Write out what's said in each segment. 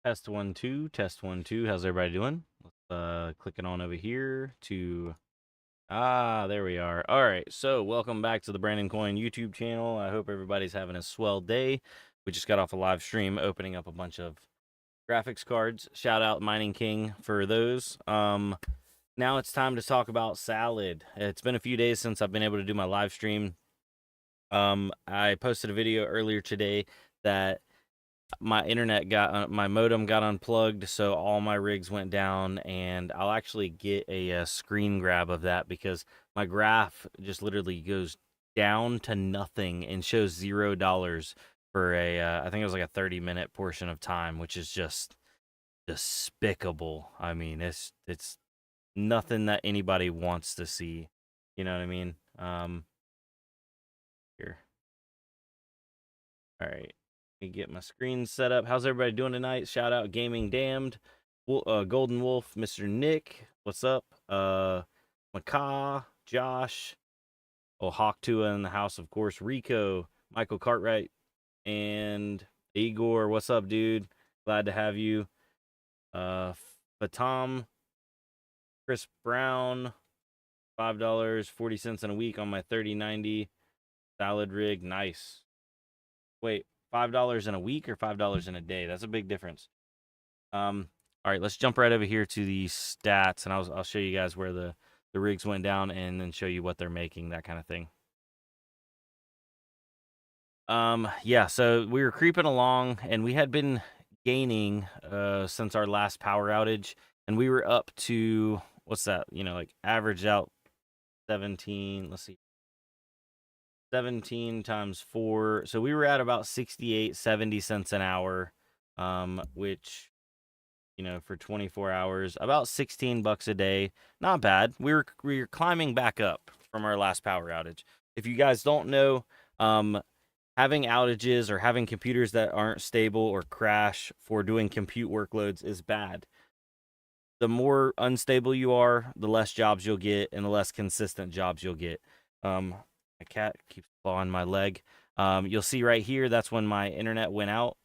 Test 1 2, test 1 2. How's everybody doing? Let's click it on over here to there we are. All right, so welcome back to the Brandon Coin YouTube channel. I hope everybody's having a swell day. We just got off a live stream opening up a bunch of graphics cards. Shout out Mining King for those. Now it's time to talk about Salad. It's been a few days since I've been able to do my live stream. I posted a video earlier today that my internet got my modem got unplugged, so all my rigs went down, and I'll actually get a screen grab of that because my graph just literally goes down to nothing and shows $0 for a I think it was like a 30-minute portion of time, which is just despicable. I mean, it's nothing that anybody wants to see. You know what I mean? Here. All right. Let me get my screen set up. How's everybody doing tonight? Shout out Gaming Damned, Golden Wolf, Mr. Nick. What's up? Macaw, Josh, Hawk Tua in the house, of course. Rico, Michael Cartwright, and Igor. What's up, dude? Glad to have you. Fatam, Chris Brown, $5.40 in a week on my 3090 salad rig. Nice. Wait, $5 in a week or $5 in a day? That's a big difference. All right, let's jump right over here to the stats, and I'll show you guys where the rigs went down, and then show you what they're making, that kind of thing. Yeah, so we were creeping along, and we had been gaining since our last power outage, and we were up to, what's that? You know, like averaged out 17. Let's see. 17 times 4. So we were at about 68, 70 cents an hour, which, you know, for 24 hours, about 16 bucks a day. Not bad. We were climbing back up from our last power outage. If you guys don't know, having outages or having computers that aren't stable or crash for doing compute workloads is bad. The more unstable you are, the less jobs you'll get, and the less consistent jobs you'll get. My cat keeps clawing my leg. You'll see right here, that's when my internet went out,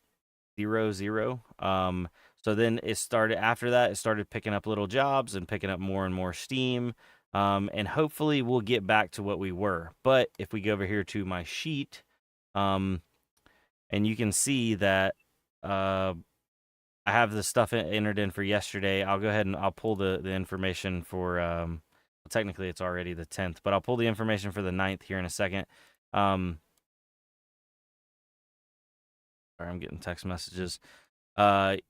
0, 0. So then it started, after that, it started picking up little jobs and picking up more and more steam. And hopefully we'll get back to what we were. But if we go over here to my sheet, and you can see that I have the stuff entered in for yesterday. I'll go ahead and I'll pull the information for technically it's already the 10th, but I'll pull the information for the 9th here in a second. Sorry, I'm getting text messages. I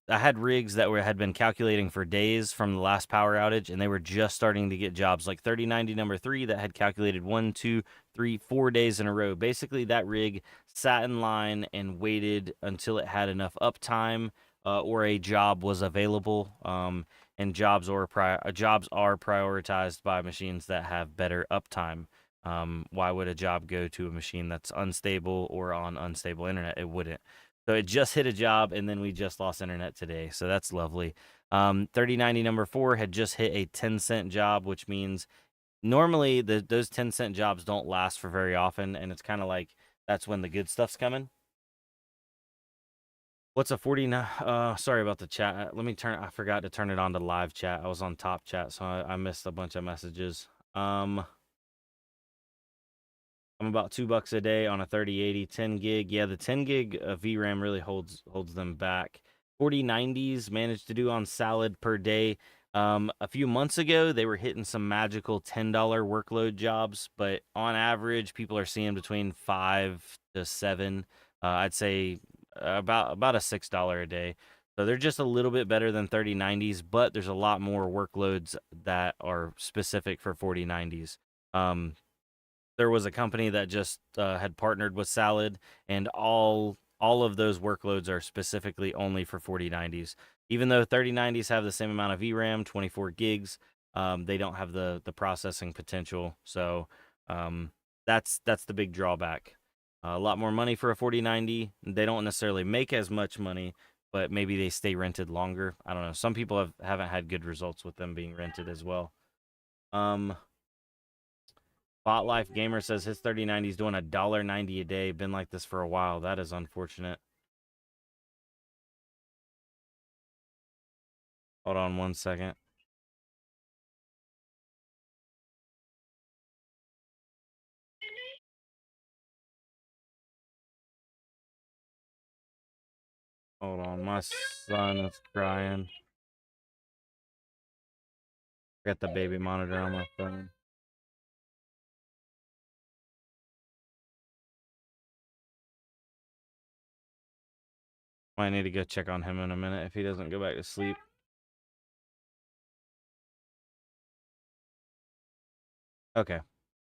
had rigs that had been calculating for days from the last power outage, and they were just starting to get jobs, like 3090 number 3 that had calculated 1, 2, 3, 4 days in a row. Basically, that rig sat in line and waited until it had enough uptime or a job was available. And jobs are prioritized by machines that have better uptime. Why would a job go to a machine that's unstable or on unstable internet? It wouldn't. So it just hit a job, and then we just lost internet today. So that's lovely. 3090 number 4 had just hit a 10-cent job, which means normally those 10-cent jobs don't last for very often, and it's kind of like that's when the good stuff's coming. What's a 49? Sorry about the chat. Let me I forgot to turn it on to live chat. I was on top chat, so I missed a bunch of messages. I'm about $2 a day on a 3080 10 gig. Yeah, the 10 gig VRAM really holds them back. 4090s managed to do on salad per day. A few months ago, they were hitting some magical $10 workload jobs, but on average, people are seeing between 5 to 7. I'd say about a $6 a day. So they're just a little bit better than 3090s, but there's a lot more workloads that are specific for 4090s. There was a company that just had partnered with Salad, and all of those workloads are specifically only for 4090s. Even though 3090s have the same amount of VRAM, 24 gigs, they don't have the processing potential. So that's the big drawback. A lot more money for a 4090. They don't necessarily make as much money, but maybe they stay rented longer. I don't know. Some people haven't had good results with them being rented as well. Bot Life Gamer says his 3090 is doing $1.90 a day. Been like this for a while. That is unfortunate. Hold on 1 second. Hold on, my son is crying. Got the baby monitor on my phone. Might need to go check on him in a minute if he doesn't go back to sleep. Okay.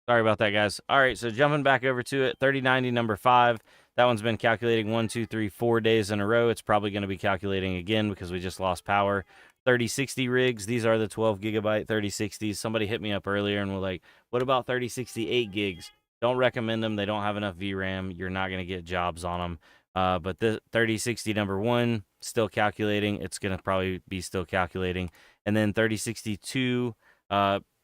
Sorry about that, guys. All right, so jumping back over to it, 3090 number 5. That one's been calculating 1, 2, 3, 4 days in a row. It's probably going to be calculating again because we just lost power. 3060 rigs. These are the 12 gigabyte 3060s. Somebody hit me up earlier and were like, what about 3060 8 gigs? Don't recommend them. They don't have enough VRAM. You're not going to get jobs on them. But the 3060 number 1, still calculating. It's going to probably be still calculating. And then 3062,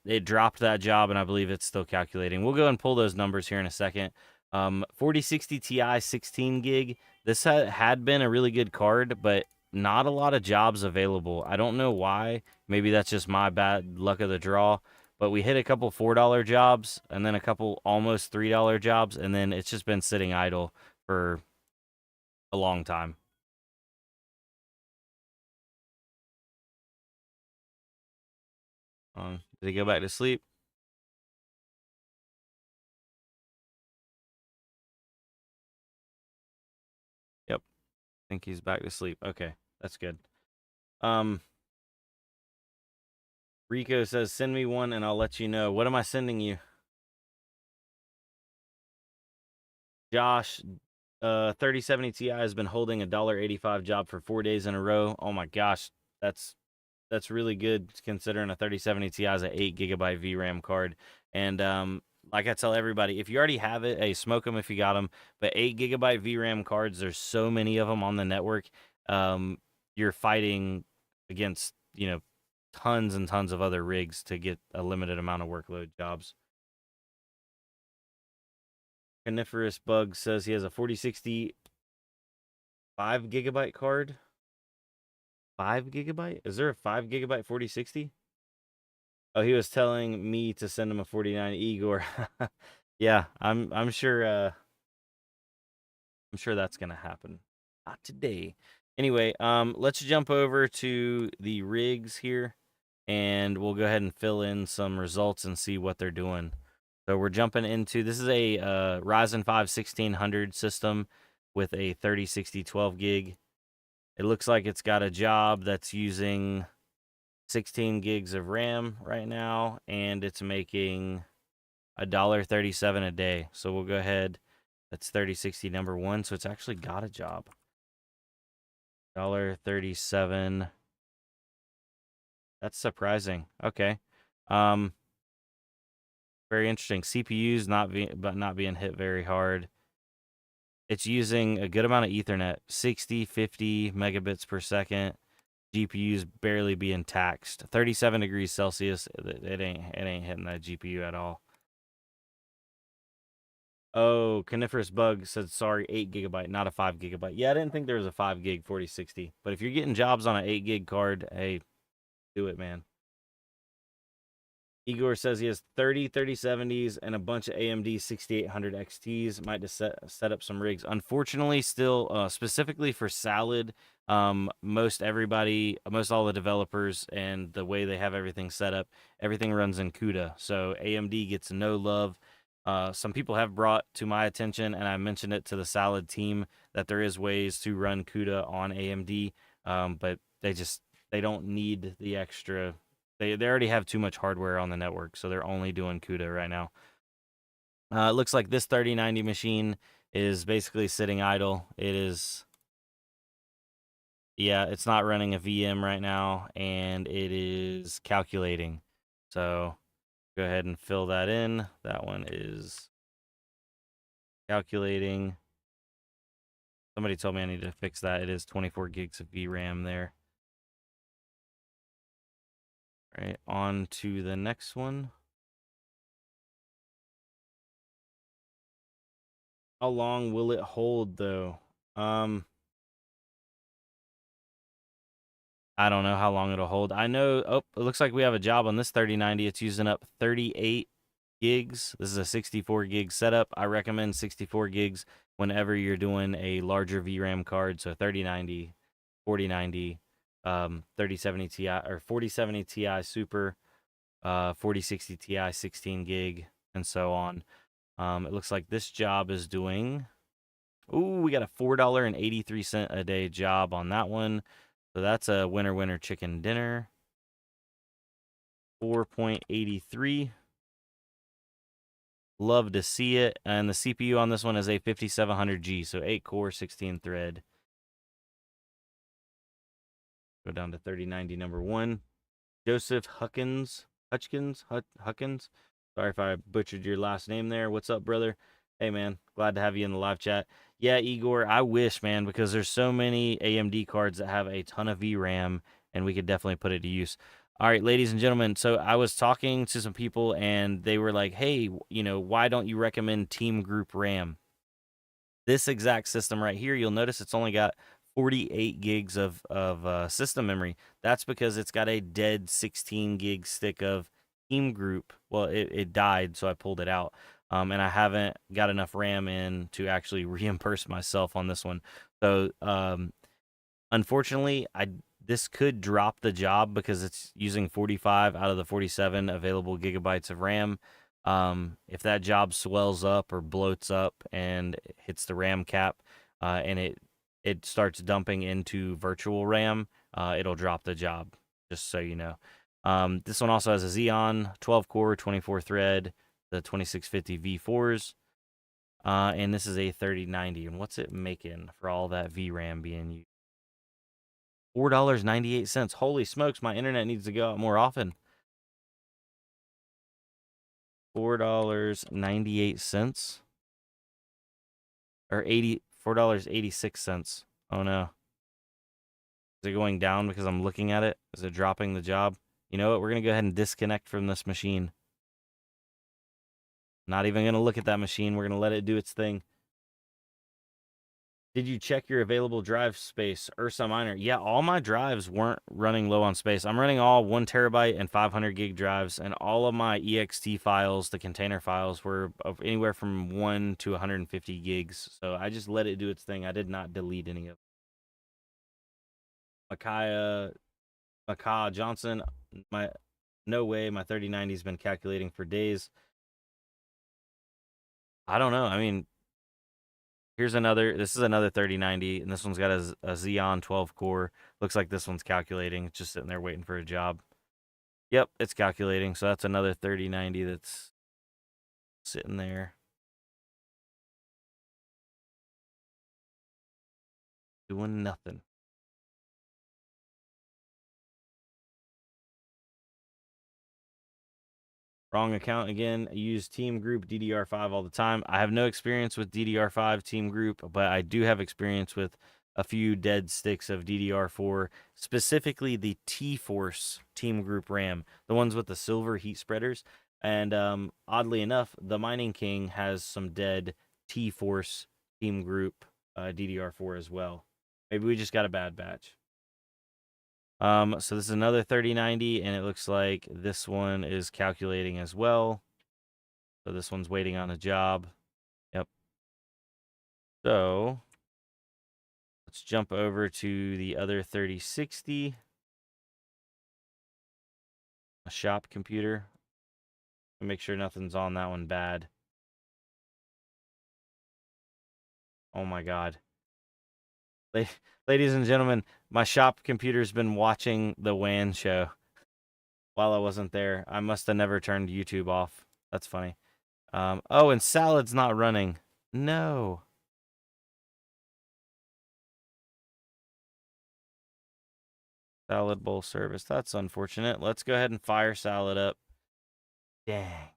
it dropped that job, and I believe it's still calculating. We'll go and pull those numbers here in a second. 4060 Ti 16 gig. This had been a really good card, but not a lot of jobs available. I don't know why. Maybe that's just my bad luck of the draw. But we hit a couple $4 jobs, and then a couple almost $3 jobs, and then it's just been sitting idle for a long time. Did he go back to sleep? Yep. I think he's back to sleep. Okay, that's good. Rico says, send me one and I'll let you know. What am I sending you? Josh, 3070 Ti has been holding a $1.85 job for 4 days in a row. Oh my gosh, that's really good considering a 3070 Ti is an 8 gigabyte VRAM card. And like I tell everybody, if you already have it, hey, smoke them if you got them. But 8 gigabyte VRAM cards, there's so many of them on the network. You're fighting against, tons and tons of other rigs to get a limited amount of workload jobs. Coniferous Bug says he has a 4060 5 gigabyte card. 5 gigabyte? Is there a 5 gigabyte 4060? Oh, he was telling me to send him a 49 Igor. Yeah, I'm sure that's gonna happen. Not today. Anyway, let's jump over to the rigs here and we'll go ahead and fill in some results and see what they're doing. So we're jumping into, this is a Ryzen 5 1600 system with a 3060 12 gig. It looks like it's got a job that's using 16 gigs of RAM right now, and it's making $1.37 a day. So we'll go ahead. That's 3060 number 1, so it's actually got a job. $1.37. That's surprising. Okay. Very interesting. CPU's not being hit very hard. It's using a good amount of Ethernet, 60, 50 megabits per second. GPU's barely being taxed. 37 degrees Celsius. It ain't hitting that GPU at all. Oh, Coniferous Bug said sorry, 8 gigabyte, not a 5 gigabyte. Yeah, I didn't think there was a 5 gig 4060. But if you're getting jobs on an 8 gig card, hey, do it, man. Igor says he has 30 3070s and a bunch of AMD 6800 XTs. Might just set up some rigs. Unfortunately, still specifically for Salad, most all the developers and the way they have everything set up, everything runs in CUDA. So AMD gets no love. Some people have brought to my attention, and I mentioned it to the Salad team, that there is ways to run CUDA on AMD, but they don't need the extra. They already have too much hardware on the network, so they're only doing CUDA right now. It looks like this 3090 machine is basically sitting idle. It's not running a VM right now, and it is calculating. So go ahead and fill that in. That one is calculating. Somebody told me I need to fix that. It is 24 gigs of VRAM there. All right, on to the next one. How long will it hold, though? I don't know how long it'll hold. I know, oh, it looks like we have a job on this 3090. It's using up 38 gigs. This is a 64 gig setup. I recommend 64 gigs whenever you're doing a larger VRAM card. So 3090, 4090, 3070 Ti or 4070 Ti Super, 4060 Ti 16 gig, and so on. It looks like this job is doing. Ooh, we got a $4.83 a day job on that one. So that's a winner chicken dinner. 4.83. Love to see it. And the CPU on this one is a 5700G, so 8 core, 16 thread. Go down to 3090 number 1. Joseph Huckins. Huckins. Sorry if I butchered your last name there. What's up, brother? Hey, man. Glad to have you in the live chat. Yeah, Igor, I wish, man, because there's so many AMD cards that have a ton of VRAM, and we could definitely put it to use. All right, ladies and gentlemen, so I was talking to some people, and they were like, hey, why don't you recommend Team Group RAM? This exact system right here, you'll notice it's only got 48 gigs of system memory. That's because it's got a dead 16 gig stick of Team Group. Well, it died, so I pulled it out. And I haven't got enough RAM in to actually reimburse myself on this one. So, unfortunately, this could drop the job because it's using 45 out of the 47 available gigabytes of RAM. If that job swells up or bloats up and hits the RAM cap, and it starts dumping into virtual RAM, it'll drop the job, just so you know. This one also has a Xeon 12 core, 24 thread, the 2650 V4s. And this is a 3090. And what's it making for all that VRAM being used? $4.98. Holy smokes, my internet needs to go out more often. $4.98 or $4.86. Oh no. Is it going down because I'm looking at it? Is it dropping the job? You know what? We're going to go ahead and disconnect from this machine. Not even going to look at that machine. We're going to let it do its thing. Did you check your available drive space? Ursa Minor. Yeah, all my drives weren't running low on space. I'm running all 1 terabyte and 500 gig drives, and all of my ext files, the container files, were of anywhere from 1 to 150 gigs. So I just let it do its thing. I did not delete any of it. Makai Johnson. No way. My 3090's been calculating for days. I don't know. I mean, this is another 3090, and this one's got a Xeon 12 core. Looks like this one's calculating. It's just sitting there waiting for a job. Yep, it's calculating. So that's another 3090 that's sitting there doing nothing. Wrong account again. I use Team Group DDR5 all the time. I have no experience with DDR5 Team Group, but I do have experience with a few dead sticks of DDR4, specifically the T-Force Team Group RAM, the ones with the silver heat spreaders. And oddly enough, the Mining King has some dead T-Force Team Group DDR4 as well. Maybe we just got a bad batch. So this is another 3090, and it looks like this one is calculating as well. So this one's waiting on a job. Yep. So let's jump over to the other 3060. A shop computer. Make sure nothing's on that one bad. Oh my God. Ladies and gentlemen, my shop computer's been watching the WAN show while I wasn't there. I must have never turned YouTube off. That's funny. Oh, and Salad's not running. No. Salad bowl service. That's unfortunate. Let's go ahead and fire Salad up. Dang.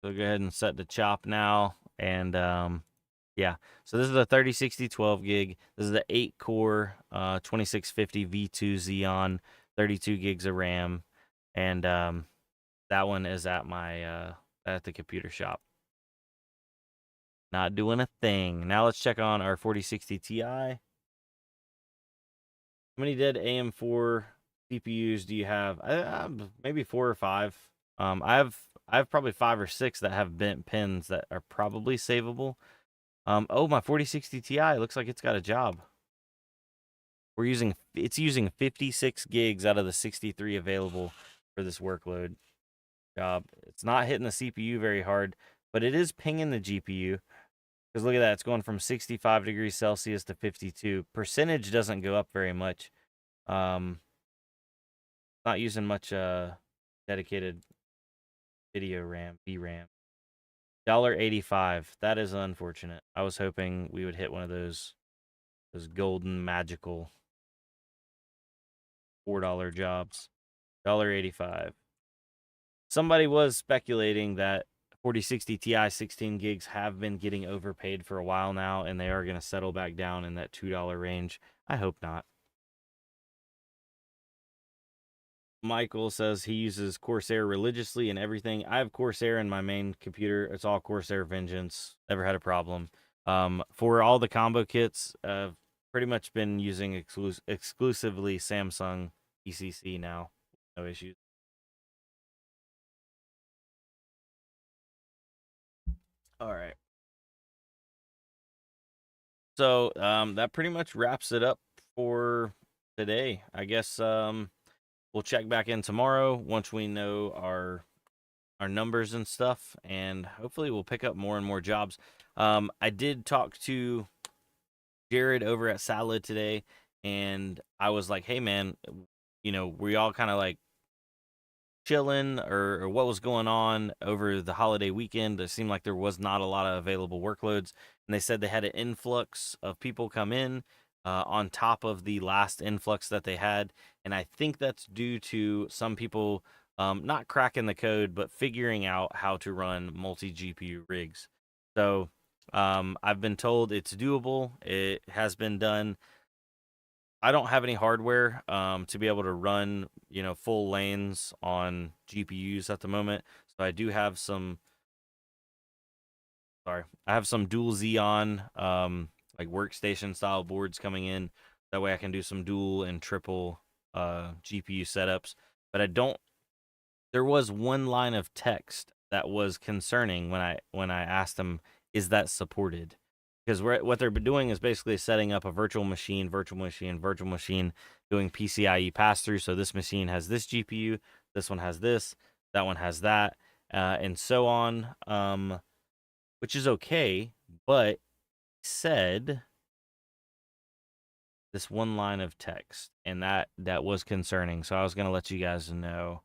So go ahead and set the chop now. And yeah. So this is a 3060 12 gig. This is the 8 core 2650 V2 Xeon, 32 gigs of RAM. And That one is at my at the computer shop. Not doing a thing. Now let's check on our 4060 Ti. How many dead AM4 CPUs do you have? Maybe 4 or 5. I have probably 5 or 6 that have bent pins that are probably savable. Oh, my 4060 Ti looks like it's got a job. It's using 56 gigs out of the 63 available for this workload job. It's not hitting the CPU very hard, but it is pinging the GPU. Because look at that, it's going from 65 degrees Celsius to 52. Percentage doesn't go up very much. Not using much dedicated video RAM, VRAM. $1.85. That is unfortunate. I was hoping we would hit one of those golden magical $4 jobs. $1.85. Somebody was speculating that 4060 Ti 16 gigs have been getting overpaid for a while now, and they are going to settle back down in that $2 range. I hope not. Michael says he uses Corsair religiously and everything. I have Corsair in my main computer. It's all Corsair Vengeance. Never had a problem. For all the combo kits, pretty much been using exclusively Samsung ECC now. No issues. All right. So that pretty much wraps it up for today. I guess we'll check back in tomorrow once we know our numbers and stuff, and hopefully we'll pick up more and more jobs. I did talk to Jared over at Salad today, and I was like, hey man, we all kind of like chilling or what was going on over the holiday weekend. It seemed like there was not a lot of available workloads, and they said they had an influx of people come in on top of the last influx that they had, and I think that's due to some people not cracking the code but figuring out how to run multi-GPU rigs. So I've been told it's doable. It has been done. I don't have any hardware to be able to run, full lanes on GPUs at the moment. So I do have some. Sorry, I have some dual Xeon like workstation style boards coming in. That way I can do some dual and triple GPU setups. But I don't. There was one line of text that was concerning when I asked them, "Is that supported?" Because what they're doing is basically setting up a virtual machine, doing PCIe pass-through. So this machine has this GPU, this one has this, that one has that, and so on, which is okay. But said this one line of text, and that was concerning. So I was going to let you guys know.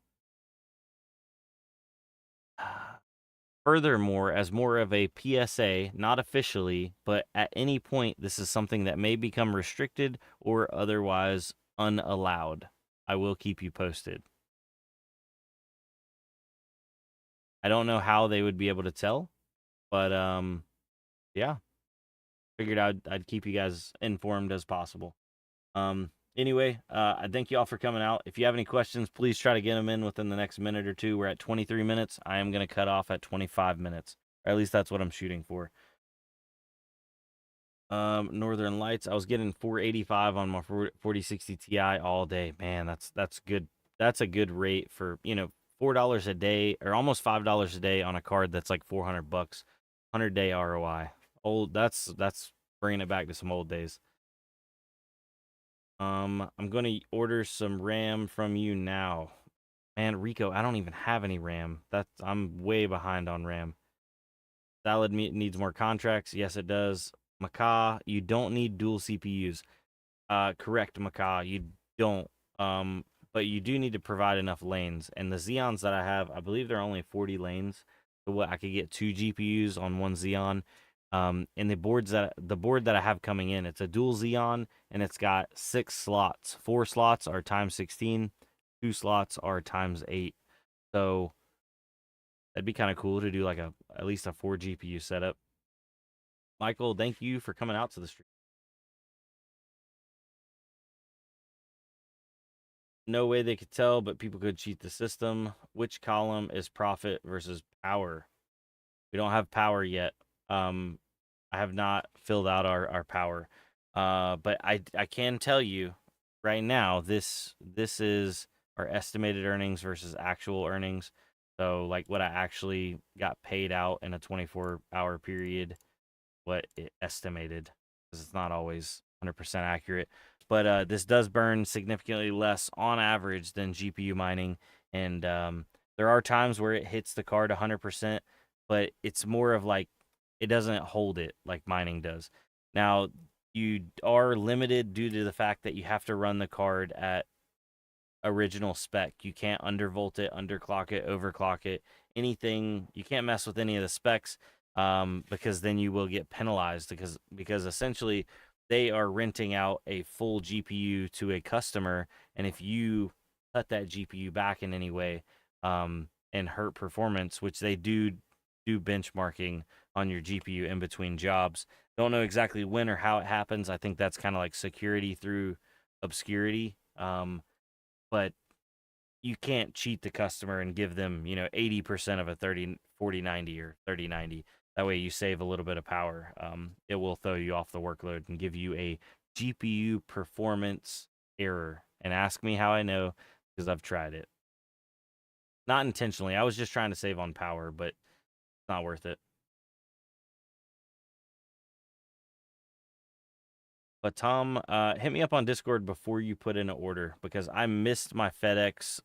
Furthermore, as more of a PSA, not officially, but at any point, this is something that may become restricted or otherwise unallowed. I will keep you posted. I don't know how they would be able to tell, but yeah, figured I'd keep you guys informed as possible. Anyway, I thank you all for coming out. If you have any questions, please try to get them in within the next minute or two. We're at 23 minutes. I am going to cut off at 25 minutes. Or at least that's what I'm shooting for. Northern Lights. I was getting 485 on my 4060 Ti all day. Man, that's good. That's a good rate for, $4 a day or almost $5 a day on a card that's like $400, 100-day ROI. That's bringing it back to some old days. I'm gonna order some RAM from you now. Man, Rico, I don't even have any RAM. I'm way behind on RAM. Salad needs more contracts. Yes, it does. Macaw, you don't need dual CPUs. Correct, Macaw, you don't. But you do need to provide enough lanes. And the Xeons that I have, I believe they're only 40 lanes. So what I could get 2 GPUs on one Xeon. And the board that I have coming in, it's a dual Xeon, and it's got 6 slots. 4 slots are times 16, 2 slots are times 8. So that'd be kind of cool to do like at least a 4 GPU setup. Michael, thank you for coming out to the stream. No way they could tell, but people could cheat the system. Which column is profit versus power? We don't have power yet. I have not filled out our power. But I can tell you right now, this is our estimated earnings versus actual earnings. So like what I actually got paid out in a 24-hour period, what it estimated, because it's not always 100% accurate. But this does burn significantly less on average than GPU mining, and there are times where it hits the card 100%, but it's more of like it doesn't hold it like mining does. Now, you are limited due to the fact that you have to run the card at original spec. You can't undervolt it, underclock it, overclock it, anything. You can't mess with any of the specs, because then you will get penalized because essentially they are renting out a full GPU to a customer, and if you cut that GPU back in any way, and hurt performance, which they do benchmarking on your GPU in between jobs. Don't know exactly when or how it happens. I think that's kind of like security through obscurity. But you can't cheat the customer and give them, 80% of a 4090 or 3090. That way you save a little bit of power. It will throw you off the workload and give you a GPU performance error. And ask me how I know, because I've tried it. Not intentionally. I was just trying to save on power, but it's not worth it. But Tom, hit me up on Discord before you put in an order, because I missed my FedEx.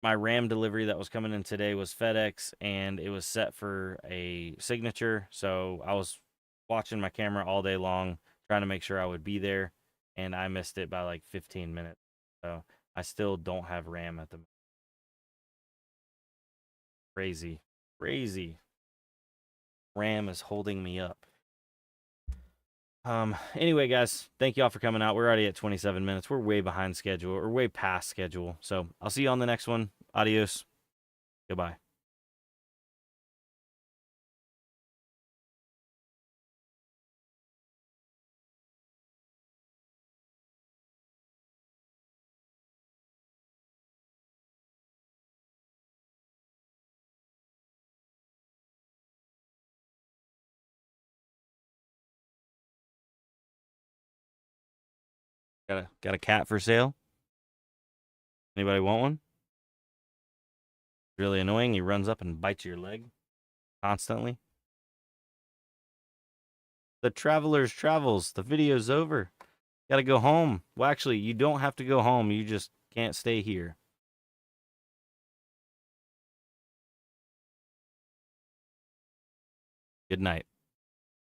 My RAM delivery that was coming in today was FedEx, and it was set for a signature. So I was watching my camera all day long, trying to make sure I would be there, and I missed it by like 15 minutes. So I still don't have RAM at the moment. Crazy. Crazy. RAM is holding me up. Anyway, guys, thank y'all for coming out. We're already at 27 minutes. We're way behind schedule, or way past schedule. So I'll see you on the next one. Adios. Goodbye. Got a cat for sale? Anybody want one? Really annoying. He runs up and bites your leg constantly. The Traveler's Travels. The video's over. Gotta go home. Well, actually, you don't have to go home. You just can't stay here. Good night.